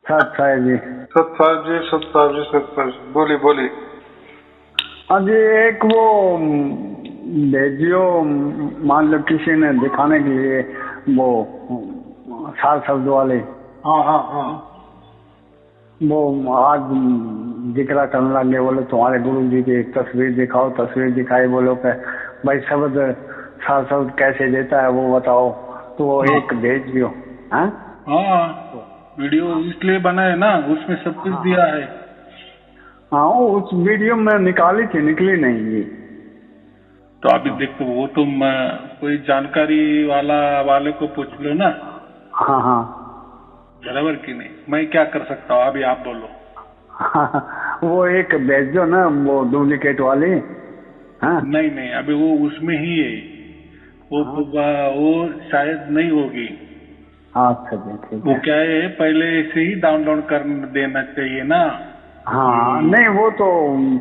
सत्साई जी। सतसार जी, सतसार जी, सतसार जी, बोलिए बोलिए। हाँ जी, एक वो भेजियो, मान लो किसी ने दिखाने के लिए वो सार शब्द वाले, हाँ हाँ हाँ। वो आज जिक्र करने लगे, बोले तुम्हारे गुरु जी की तस्वीर दिखाओ। तस्वीर दिखाई, बोलो कि भाई शब्द सार शब्द कैसे देता है वो बताओ। तो वो हाँ एक भेज दियो। हाँ हाँ, वीडियो इसलिए बना है ना, उसमें सब कुछ हाँ दिया है। हाँ, उस वीडियो में निकाली थी, निकली नहीं जी। तो अभी देखो, वो तुम कोई जानकारी वाले को पूछ लो ना, हाँ हाँ बराबर कि नहीं। मैं क्या कर सकता हूँ, अभी आप बोलो। हाँ, वो एक भेज दो ना, वो डुप्लीकेट वाली। हाँ नहीं नहीं, अभी वो उसमें ही है। हाँ, वो शायद नहीं होगी। अच्छा जी, ठीक वो है। क्या है, पहले से ही डाउनलोड कर देना चाहिए ना। हाँ कि नहीं, वो तो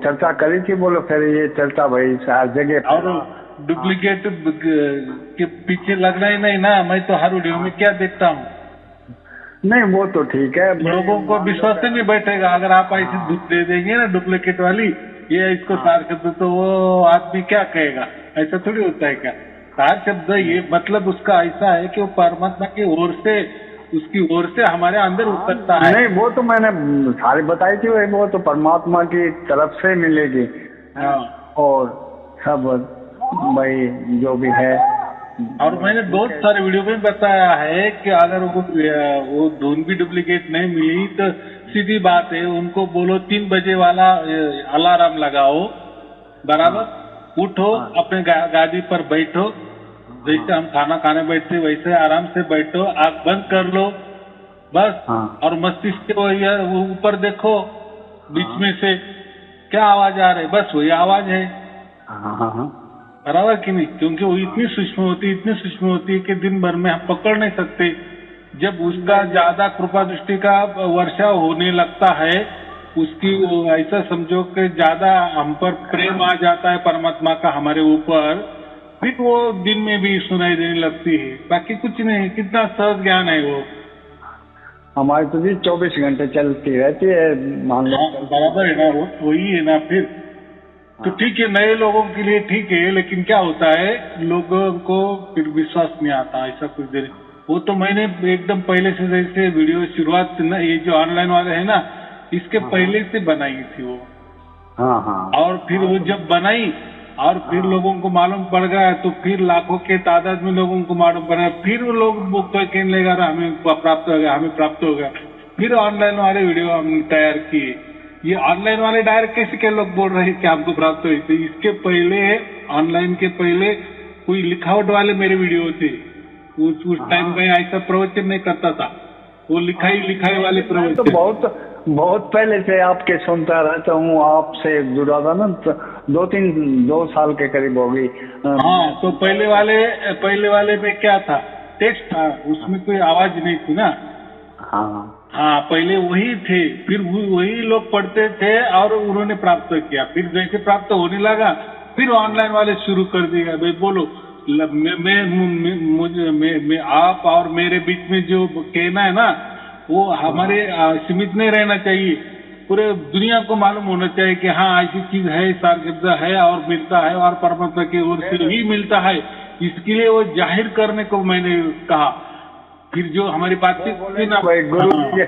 चर्चा करी थी, बोलो फिर ये चर्चा भाई हर जगह और फैला। हाँ डुप्लीकेट के पीछे लगना ही नहीं ना। मैं तो हर वीडियो में हाँ, क्या देखता हूँ, नहीं वो तो ठीक है भाई, लोगों को मान लो विश्वास कि ही नहीं बैठेगा अगर आप ऐसे हाँ दे देंगे ना डुप्लीकेट वाली। ये इसको हाँ सार शब्द, तो वो आदमी क्या कहेगा। ऐसा थोड़ी होता है क्या। सार शब्द ये मतलब उसका ऐसा है कि वो परमात्मा की ओर से, उसकी ओर से हमारे अंदर हाँ, उतरता है। नहीं वो तो मैंने सारी बताई थी भाई, वो तो परमात्मा की तरफ से मिलेगी। हाँ, हाँ, और सब भाई जो भी है और बोलो मैंने ठीक बहुत है। सारे वीडियो में बताया है कि अगर वो धुन भी डुप्लीकेट नहीं मिली तो सीधी बात है, उनको बोलो 3 बजे वाला अलार्म लगाओ। हाँ बराबर उठो, हाँ अपने गादी पर बैठो, हाँ जैसे हम खाना खाने बैठते वैसे आराम से बैठो, आंख बंद कर लो बस। हाँ और मस्तिष्क के वो ऊपर देखो, बीच हाँ में से क्या आवाज आ रही है, बस वही आवाज है। हाँ हाँ हाँ, बराबर कि नहीं, क्योंकि वो इतनी सूक्ष्म होती है, इतनी सूक्ष्म होती है कि दिन भर में हम पकड़ नहीं सकते। जब उसका नहीं वो ज्यादा कृपा दृष्टि का वर्षा होने लगता है, उसकी हाँ ऐसा समझो कि ज्यादा हम पर प्रेम आ जाता है परमात्मा का हमारे ऊपर, फिर वो दिन में भी सुनाई देने लगती है। बाकी कुछ नहीं, कितना सहज ज्ञान है वो। हमारी तो जी 24 घंटे चलती रहती है, मान लो हाँ चलती बराबर है रहती ना, है। वो वही है ना फिर। तो हाँ ठीक है, नए लोगों के लिए ठीक है, लेकिन क्या होता है, लोगों को फिर विश्वास नहीं आता ऐसा कुछ देर। वो तो मैंने एकदम पहले से, जैसे वीडियो शुरुआत से ना, ये जो ऑनलाइन वाले है ना, इसके हाँ हाँ पहले से बनाई थी वो। हाँ हाँ और फिर हाँ, वो तो जब बनाई और फिर हाँ लोगों को मालूम पड़ गया, तो फिर लाखों के तादाद में लोगों को मालूम पड़ गया, फिर वो लोग बुक तो कहने लगा हमें प्राप्त हो गया, हमें प्राप्त हो गया। फिर ऑनलाइन वाले वीडियो हमने तैयार किए। ये ऑनलाइन वाले डायरेक्ट कैसे के लोग बोल रहे हैं कि हमको प्राप्त हुई थी। इसके पहले, ऑनलाइन के पहले कोई लिखावट वाले मेरे वीडियो थे। उस टाइम हाँ में ऐसा प्रवचन नहीं करता था, वो लिखाई हाँ, लिखाई वाले मैं तो प्रवचन। बहुत बहुत पहले से आपके सुनता रहता हूँ, आपसे जुड़ा था ना, तो 2 साल के करीब हो गई। मैं हाँ, तो सुनता रहता हूँ। पहले वाले में क्या था, टेक्स्ट था, उसमें कोई आवाज नहीं थी ना। हाँ हाँ, पहले वही थे, फिर वही लोग पढ़ते थे और उन्होंने प्राप्त किया। फिर जैसे प्राप्त होने लगा, फिर ऑनलाइन वाले शुरू कर दिया। भाई बोलो, मैं आप और मेरे बीच में जो कहना है ना, वो हाँ हमारे सीमित नहीं रहना चाहिए। पूरे दुनिया को मालूम होना चाहिए कि हाँ ऐसी चीज है, सार शब्द है और मिलता है और परमात्मा की ओर से ही मिलता है। इसके लिए वो जाहिर करने को मैंने कहा। फिर जो हमारी वो बातचीत बोले थी ना। कि भाई हाँ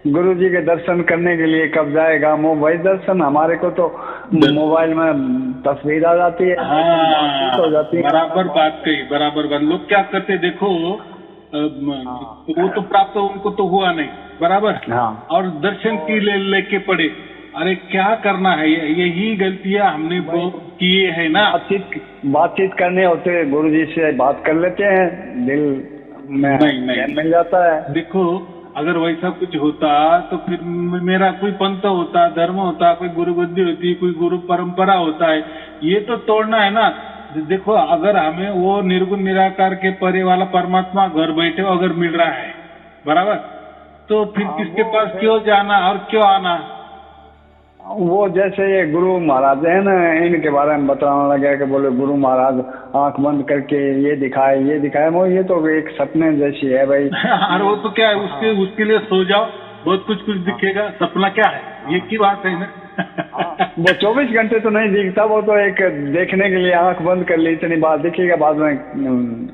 गुरु जी के दर्शन करने के लिए कब जाएगा मोबाइल दर्शन, हमारे को तो मोबाइल में तस्वीर आ जाती है, बातचीत हो हाँ, जाती है हमारा बराबर बात। बात कही, बराबर बात। लोग क्या करते देखो, हाँ वो तो प्राप्त उनको तो हुआ नहीं, बराबर। हाँ, और दर्शन की और लेके पड़े। अरे क्या करना है, यही गलतियां हमने भाई किए है ना। बातचीत करने होते गुरु जी से बात कर लेते हैं, दिल में नहीं चैन नहीं, मिल जाता है। देखो, अगर वैसा कुछ होता तो फिर मेरा कोई पंथ होता, धर्म होता, कोई गुरु बुद्धि होती, कोई गुरु परंपरा होता है। ये तो तोड़ना है ना। देखो, अगर हमें वो निर्गुण निराकार के परे वाला परमात्मा घर बैठे अगर मिल रहा है, बराबर, तो फिर हाँ किसके वो पास फिर क्यों जाना और क्यों आना। वो जैसे ये गुरु महाराज है ना, इनके बारे में बताने लगे कि बोले गुरु महाराज आंख बंद करके ये दिखाए वो, ये तो एक सपने जैसी है भाई। और वो तो क्या है, हाँ उसके उसके लिए सो जाओ, बहुत कुछ दिखेगा, सपना क्या है, ये की बात है ना। वो 24 घंटे तो नहीं दिखता, वो तो एक देखने के लिए आंख बंद कर ली इतनी बात दिखेगा, बाद में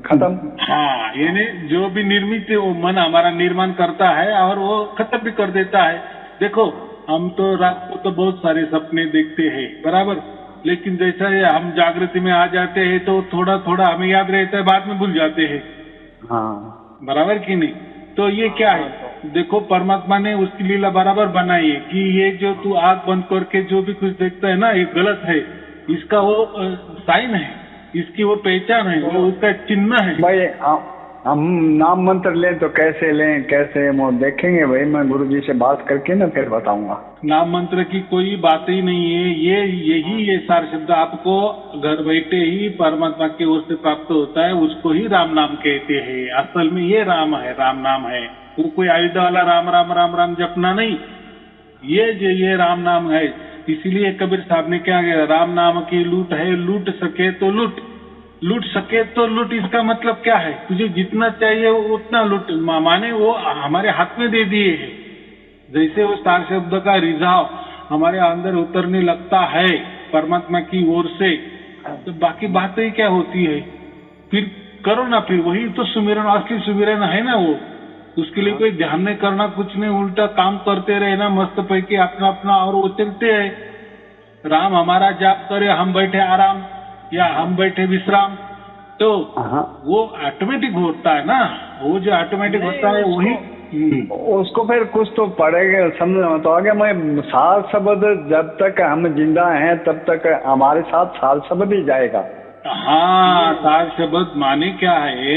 खत्म। हाँ, यानी जो भी निर्मित है वो मन हमारा निर्माण करता है और वो खत्म भी कर देता है। देखो हम तो रात को तो बहुत सारे सपने देखते हैं, बराबर, लेकिन जैसा हम जागृति में आ जाते हैं तो थोड़ा थोड़ा हमें याद रहता है, बाद में भूल जाते हैं। हाँ, बराबर कि नहीं? तो ये क्या है, देखो परमात्मा ने उसकी लीला बराबर बनाई है कि ये जो तू आंख बंद करके जो भी कुछ देखता है ना, ये गलत है, इसका वो साइन है, इसकी वो पहचान है, वो उसका चिन्ह है। भाई हम नाम मंत्र लें तो कैसे लें, कैसे वो देखेंगे भाई, मैं गुरुजी से बात करके ना फिर बताऊंगा। नाम मंत्र की कोई बात ही नहीं है, ये सार शब्द आपको घर बैठे ही परमात्मा की ओर से प्राप्त होता है, उसको ही राम नाम कहते हैं। असल में ये राम है, राम नाम है, वो कोई आयुध वाला राम राम राम राम जपना नहीं, ये राम नाम है। इसीलिए कबीर साहब ने क्या कहा, राम नाम की लूट है, लूट सके तो लूट, लूट सके तो लूट। इसका मतलब क्या है, तुझे जितना चाहिए उतना लूट, माने वो हमारे हाथ में दे दिए है। जैसे वो सार शब्द का रिझाव हमारे अंदर उतरने लगता है परमात्मा की ओर से, तो बाकी बातें क्या होती है, फिर करो ना, फिर वही तो सुमिरन, असली सुमिरन है ना वो। उसके लिए कोई ध्यान नहीं करना, कुछ नहीं, उल्टा काम करते रहे ना मस्त पैकी अपना अपना, और वो चलते है। राम हमारा जाप करे, हम बैठे आराम, या हम बैठे विश्राम, तो वो ऑटोमेटिक होता है ना, वो जो ऑटोमेटिक होता है वही। उसको फिर कुछ तो पड़ेगा, समझ तो आगे। मैं सार शब्द जब तक हम जिंदा हैं तब तक हमारे साथ सार शब्द ही जाएगा। हाँ, सार शब्द माने क्या है,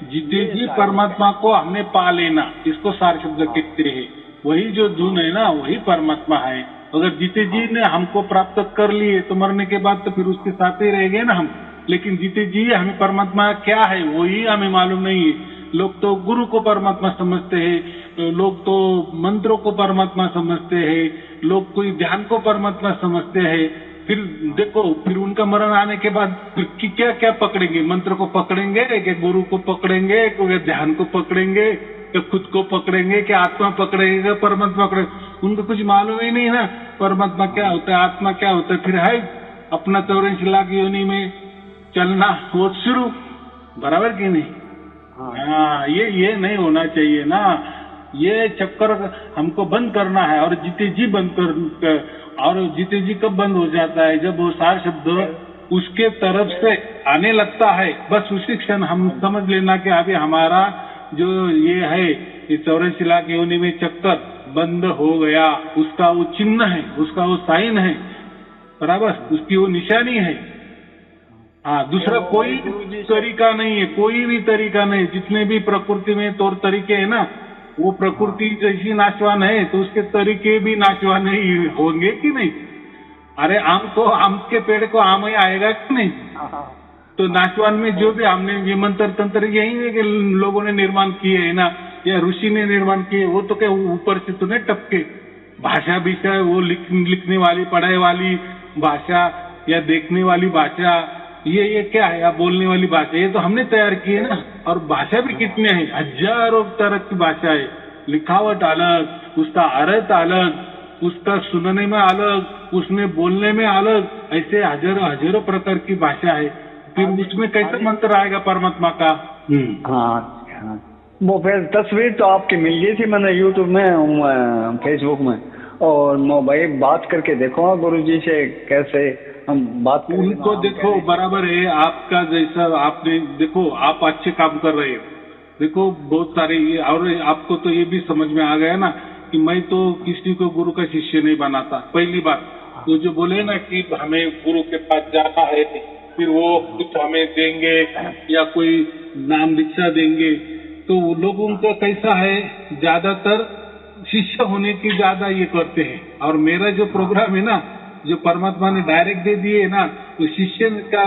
जिते जी परमात्मा को हमने पा लेना, इसको सार शब्द कहते हैं। वही जो धुन है ना, वही परमात्मा है। अगर जीते जी ने हमको प्राप्त कर लिए तो मरने के बाद तो फिर उसके साथ ही रह गए ना हम। लेकिन जीते जी हमें परमात्मा क्या है वही हमें मालूम नहीं है। लोग तो गुरु को परमात्मा समझते हैं, लोग तो मंत्रों को परमात्मा समझते हैं, लोग कोई ध्यान को परमात्मा समझते हैं। फिर देखो, फिर उनका मरण आने के बाद फिर क्या क्या पकड़ेंगे, मंत्र को पकड़ेंगे कि गुरु को पकड़ेंगे, कि ध्यान को पकड़ेंगे, कि खुद को पकड़ेंगे, कि आत्मा पकड़ेंगे, परमात्मा पकड़ेंगे। उनको कुछ मालूम ही नहीं ना परमात्मा क्या होता है, आत्मा क्या होता है। फिर है अपना 84 लाख योनि में चलना वो शुरू, बराबर की नहीं? हाँ, ये नहीं होना चाहिए ना, ये चक्कर हमको बंद करना है। और जीते जी बंद कर, और जीते जी कब बंद हो जाता है, जब वो सार शब्द उसके तरफ से आने लगता है, बस उसी क्षण हम समझ लेना कि अभी हमारा जो ये है, ये 84 लाख योनि में चक्कर बंद हो गया। उसका वो चिन्ह है, उसका वो साइन है, बराबर, उसकी वो निशानी है। हाँ, दूसरा कोई तरीका नहीं है, कोई भी तरीका नहीं। जितने भी प्रकृति में तौर तरीके है ना, वो प्रकृति जैसी नाचवान है तो उसके तरीके भी नाचवान ही होंगे कि नहीं? अरे आम के पेड़ को आम ही आएगा कि नहीं? तो नाचवान में जो भी हमने ये मंत्र तंत्र यही है कि लोगों ने निर्माण किए है ना, या ऋषि ने निर्माण किए, वो तो क्या ऊपर से तो नहीं टपके। भाषा भी क्या, वो लिखने वाली पढ़ाई वाली भाषा या देखने वाली भाषा, ये क्या है, या बोलने वाली भाषा, ये तो हमने तैयार की है ना। और भाषा भी कितने हैं, हजारों तरह की भाषा है। लिखावट अलग, उसका अर्थ अलग, उसका सुनने में अलग, उसमें बोलने में अलग, ऐसे हजारों प्रकार की भाषा है। फिर उसमें कैसे मंत्र आएगा परमात्मा का? हाँ, वो फिर तस्वीर तो आपकी मिल गई थी मैंने यूट्यूब में, फेसबुक में, और मैं भाई बात करके देखो गुरुजी से, कैसे हम बात करें। उनको देखो, बराबर है आपका जैसा, आपने देखो आप अच्छे काम कर रहे हो, देखो बहुत सारे ये, और आपको तो ये भी समझ में आ गया ना कि मैं तो किसी को गुरु का शिष्य नहीं बनाता। पहली बात तो जो बोले ना कि हमें गुरु के पास जाना है, फिर वो कुछ हमें देंगे या कोई नाम दीक्षा देंगे, तो वो लोगों का कैसा है, ज्यादातर शिष्य होने की ज्यादा ये करते हैं। और मेरा जो प्रोग्राम है ना, जो परमात्मा ने डायरेक्ट दे दिए ना, तो शिष्य का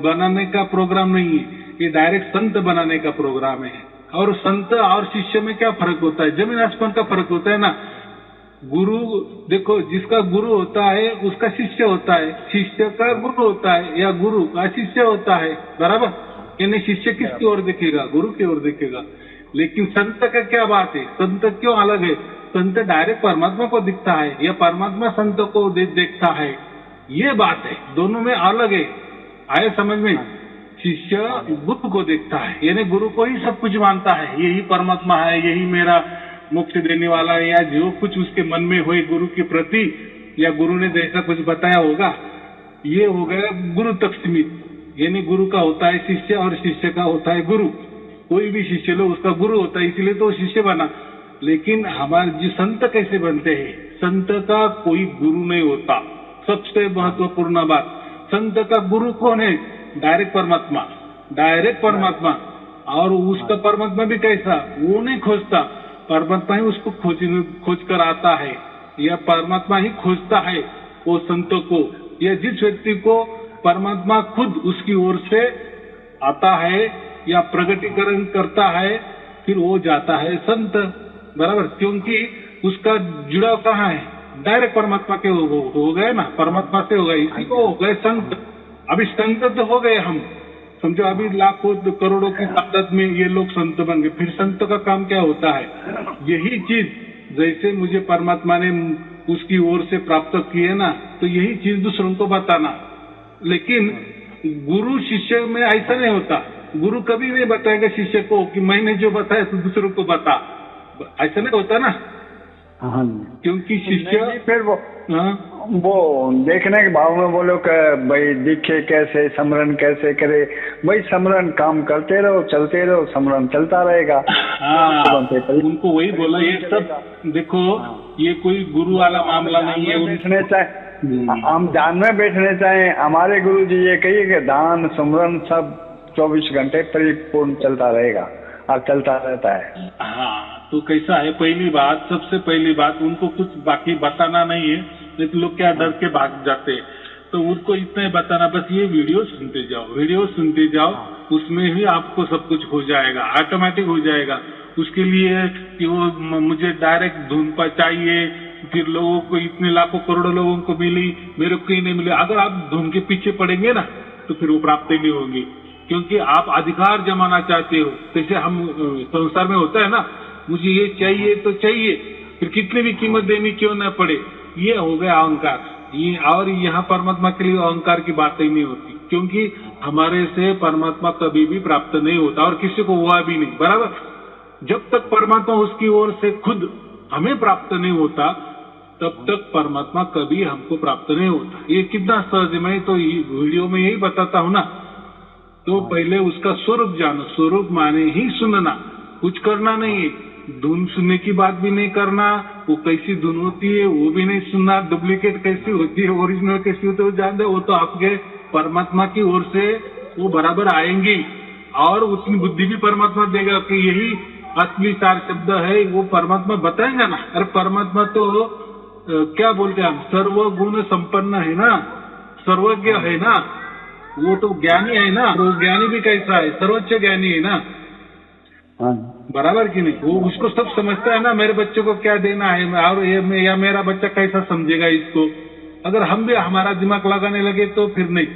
बनाने का प्रोग्राम नहीं है, ये डायरेक्ट संत बनाने का प्रोग्राम है। और संत और शिष्य में क्या फर्क होता है, जमीन आसमान का फर्क होता है ना। गुरु देखो, जिसका गुरु होता है उसका शिष्य होता है, शिष्य का गुरु होता है, या गुरु का शिष्य होता है, बराबर। यानी शिष्य किसकी ओर देखेगा, गुरु की ओर देखेगा। लेकिन संत का क्या बात है, संत क्यों अलग है? संत डायरेक्ट परमात्मा को दिखता है या परमात्मा संत को देखता है, ये बात है, दोनों में अलग है। आए समझ में? शिष्य गुरु को देखता है, यानी गुरु को ही सब कुछ मानता है, यही परमात्मा है, यही मेरा मोक्ष देने वाला है, या जो कुछ उसके मन में हो गुरु के प्रति या गुरु ने जैसा कुछ बताया होगा, ये हो गया गुरु तक सीमित। यानी गुरु का होता है शिष्य और शिष्य का होता है गुरु। कोई भी शिष्य लो उसका गुरु होता है, इसलिए तो शिष्य बना। लेकिन हमारे जो संत कैसे बनते हैं? संत का कोई गुरु नहीं होता। सबसे महत्वपूर्ण बात, संत का गुरु कौन है? डायरेक्ट परमात्मा, डायरेक्ट परमात्मा। और उसका परमात्मा भी कैसा, वो नहीं खोजता, परमात्मा ही उसको खोज कर आता है, या परमात्मा ही खोजता है वो संतों को, या जिस व्यक्ति को परमात्मा खुद उसकी ओर से आता है या प्रगटीकरण करता है, फिर वो जाता है संत, बराबर। क्योंकि उसका जुड़ाव कहाँ है? डायरेक्ट परमात्मा के हो गए ना, परमात्मा से हो गए, इसी को हो गए संत। अभी संत तो हो गए हम, समझो अभी लाखों करोड़ों की तादाद में ये लोग संत बन गए। फिर संत का काम क्या होता है? यही चीज जैसे मुझे परमात्मा ने उसकी ओर से प्राप्त की है ना, तो यही चीज दूसरों को बताना। लेकिन गुरु शिष्य में ऐसा नहीं होता। गुरु कभी नहीं बताएगा शिष्य को कि मैंने जो बताया तो दूसरों को बता, ऐसा नहीं होता ना। हाँ, क्योंकि शिष्य फिर वो देखने के भाव में बोलो कि भाई दिखे कैसे, समरण कैसे करे। भाई समरण काम करते रहो, चलते रहो, समरण चलता रहेगा। हाँ, उनको वही बोला। ये सब देखो, ये कोई गुरु वाला मामला नहीं है। बैठने चाहे हम ध्यान में बैठने चाहे, हमारे गुरु जी ये कहिए कि दान सुमरन सब 24 घंटे परिपूर्ण चलता रहेगा और चलता रहता है। हाँ, तो कैसा है, पहली बात, सबसे पहली बात, उनको कुछ बाकी बताना नहीं है, नहीं तो लोग क्या डर के भाग जाते हैं। तो उनको इतना ही बताना, बस ये वीडियो सुनते जाओ, वीडियो सुनते जाओ, उसमें ही आपको सब कुछ हो जाएगा, ऑटोमेटिक हो जाएगा। उसके लिए कि वो मुझे डायरेक्ट धुन पर चाहिए, फिर लोगों को इतने लाखों करोड़ों लोगों को मिली, मेरे को ही नहीं मिले। अगर आप धुन के पीछे पड़ेंगे ना, तो फिर वो प्राप्ति नहीं होगी। क्योंकि आप अधिकार जमाना चाहते हो, जैसे हम संसार में होता है ना, मुझे ये चाहिए तो चाहिए, फिर कितनी भी कीमत देनी क्यों न पड़े, ये हो गया अहंकार। ये और यहाँ परमात्मा के लिए अहंकार की बात ही नहीं होती, क्योंकि हमारे से परमात्मा कभी भी प्राप्त नहीं होता और किसी को हुआ भी नहीं, बराबर। जब तक परमात्मा उसकी ओर से खुद हमें प्राप्त नहीं होता, तब तक परमात्मा कभी हमको प्राप्त नहीं होता। ये कितना सहज है, मैं तो वीडियो में यही बताता हूँ ना। तो पहले उसका स्वरूप जानो, स्वरूप माने ही सुनना, कुछ करना नहीं है। धुन सुनने की बात भी नहीं करना, वो कैसी धुन होती है वो भी नहीं सुनना, डुप्लीकेट कैसी होती है, ओरिजिनल कैसी होती है वो जान दे, वो तो आपके परमात्मा की ओर से वो बराबर आएंगी। और उतनी बुद्धि भी परमात्मा देगा कि यही असली सार शब्द है, वो परमात्मा बताएंगे ना। अरे परमात्मा तो क्या बोलते हैं हम, सर्वगुण संपन्न है ना, सर्वज्ञ है ना, वो तो ज्ञानी है ना। वो ज्ञानी भी कैसा है, सर्वोच्च ज्ञानी है ना, बराबर कि नहीं। वो उसको सब समझता है ना, मेरे बच्चे को क्या देना है, और ये या मेरा बच्चा कैसा समझेगा इसको। अगर हम भी हमारा दिमाग लगाने लगे तो फिर नहीं,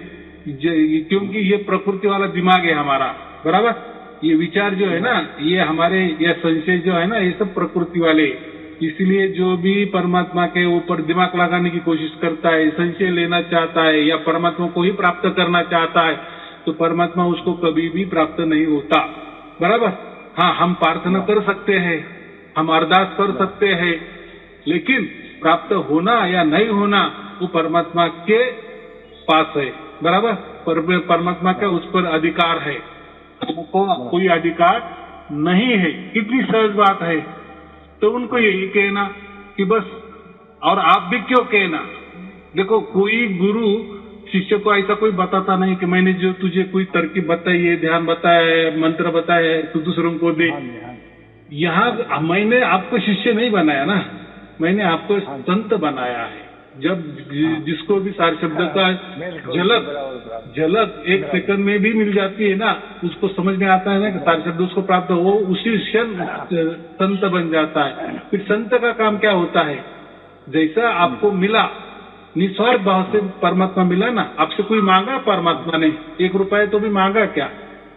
क्योंकि ये प्रकृति वाला दिमाग है हमारा, बराबर। ये विचार जो है ना, ये हमारे, ये संशय जो है ना, ये सब प्रकृति वाले। इसलिए जो भी परमात्मा के ऊपर दिमाग लगाने की कोशिश करता है, संशय लेना चाहता है या परमात्मा को ही प्राप्त करना चाहता है, तो परमात्मा उसको कभी भी प्राप्त नहीं होता, बराबर। हाँ, हम प्रार्थना कर सकते हैं, हम अरदास कर सकते हैं, लेकिन प्राप्त होना या नहीं होना वो परमात्मा के पास है, बराबर। परमात्मा का उस पर अधिकार है, हमको कोई अधिकार नहीं है। कितनी सहज बात है। तो उनको यही कहना कि बस, और आप भी क्यों कहना। देखो, कोई गुरु शिष्य को ऐसा कोई बताता नहीं कि मैंने जो तुझे कोई तरकीब बताई है, ध्यान बताया है, मंत्र बताया है, तू दूसरों को दे। यहाँ मैंने आपको शिष्य नहीं बनाया ना, मैंने आपको संत बनाया है। जब जिसको भी सार शब्द का झलक 1 सेकंड में भी मिल जाती है ना, उसको समझ में आता है ना कि सार शब्द उसको प्राप्त हो, उसी क्षण संत बन जाता है। फिर संत का काम क्या होता है, जैसा आपको मिला निस्वार्थ भाव से परमात्मा मिला ना, आपसे कोई मांगा परमात्मा ने 1 रुपया तो भी मांगा क्या?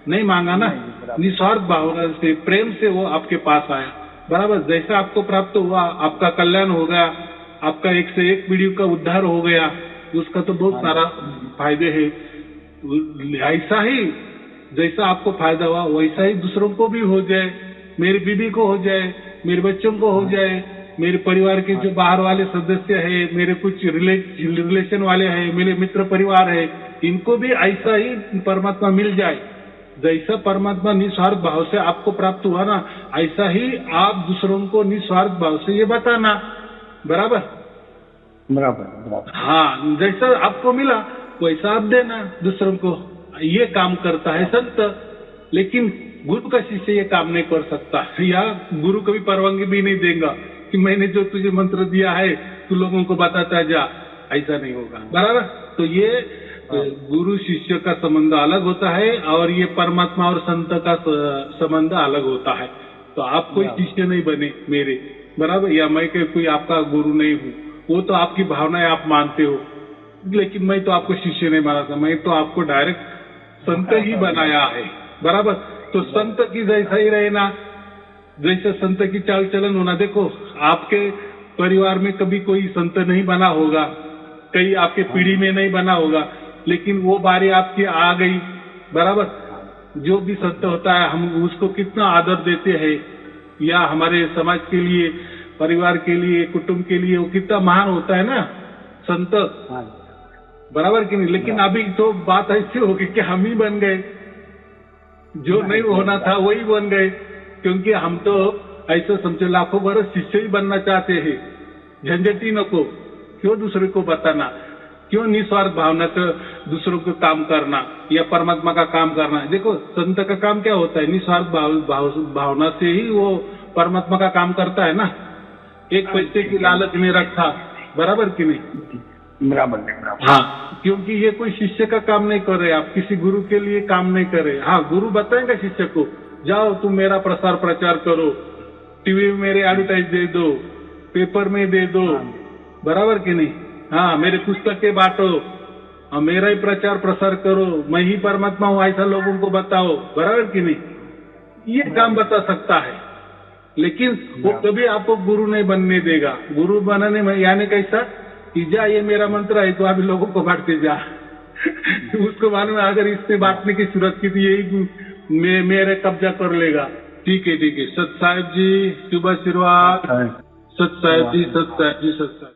नहीं मांगा ना, निस्वार्थ भावना से, प्रेम से वो आपके पास आया। बराबर। जैसा आपको प्राप्त हुआ, आपका कल्याण हो गया, आपका एक से एक पीढ़ी का उद्धार हो गया, उसका तो बहुत सारा फायदे है। ऐसा ही जैसा आपको फायदा हुआ वैसा ही दूसरों को भी हो जाए, मेरी बीबी को हो जाए, मेरे बच्चों को हो जाए, मेरे परिवार के जो बाहर वाले सदस्य है, मेरे कुछ रिलेशन वाले हैं, मेरे मित्र परिवार है, इनको भी ऐसा ही परमात्मा मिल जाए। जैसा परमात्मा निस्वार्थ भाव से आपको प्राप्त हुआ ना, ऐसा ही आप दूसरों को निस्वार्थ भाव से ये बताना। बराबर बराबर। हाँ, जैसा आपको मिला वैसा आप देना दूसरों को, ये काम करता है संत। लेकिन गुरु का शिष्य ये काम नहीं कर सकता, या गुरु कभी परवानगी भी नहीं देगा कि मैंने जो तुझे मंत्र दिया है तू लोगों को बताता जा, ऐसा नहीं होगा। बराबर। तो ये गुरु शिष्य का संबंध अलग होता है और ये परमात्मा और संत का संबंध अलग होता है। तो आप कोई शिष्य नहीं बने मेरे, बराबर, या मैं कोई आपका गुरु नहीं हूँ, वो तो आपकी भावनाएं आप मानते हो, लेकिन मैं तो आपको शिष्य नहीं बना था, मैं तो आपको डायरेक्ट संत ही बनाया है। बराबर। तो संत की जैसा ही रहना, जैसे संत की चाल चलन होना। देखो, आपके परिवार में कभी कोई संत नहीं बना होगा, कई आपके पीढ़ी में नहीं बना होगा, लेकिन वो बारी आपकी आ गई। बराबर। जो भी संत होता है हम उसको कितना आदर देते हैं, या हमारे समाज के लिए, परिवार के लिए, कुटुंब के लिए वो कितना महान होता है ना संत। बराबर कि नहीं। लेकिन अभी तो बात ऐसी होगी कि हम ही बन गए, जो नहीं होना था वही बन गए, क्योंकि हम तो ऐसा समझो लाखों बरस शिष्य ही बनना चाहते हैं। झंझटी नको, क्यों दूसरे को बताना, क्यों निस्वार्थ भावना से दूसरों को काम करना या परमात्मा का काम करना। देखो, संत का काम क्या होता है, निस्वार्थ भावना से ही वो परमात्मा का काम करता है ना, एक पैसे की लालच में रखा। बराबर कि नहीं। बराबर। हाँ, क्योंकि ये कोई शिष्य का काम नहीं कर रहे, आप किसी गुरु के लिए काम नहीं कर रहे। हाँ, गुरु बताएगा शिष्य को, जाओ तुम मेरा प्रसार प्रचार करो, टीवी में मेरे एडवर्टाइज दे दो, पेपर में दे दो। बराबर कि नहीं। हाँ, मेरे पुस्तकें बांटो, मेरा ही प्रचार प्रसार करो, मैं ही परमात्मा हूँ ऐसा लोगों को बताओ। बराबर कि नहीं। ये काम बता सकता है, लेकिन वो कभी आपको गुरु नहीं बनने देगा। गुरु बनाने में यानी कैसा कि जा ये मेरा मंत्र है तो अभी लोगों को बांटते जा। उसको मालूम है अगर इससे बांटने की जरूरत की तो यही मेरे कब्जा कर लेगा। ठीक है। सत साहेब जी, शुभ आशीर्वाद। सत साहेब जी, सत साहेब जी, सत साहेब।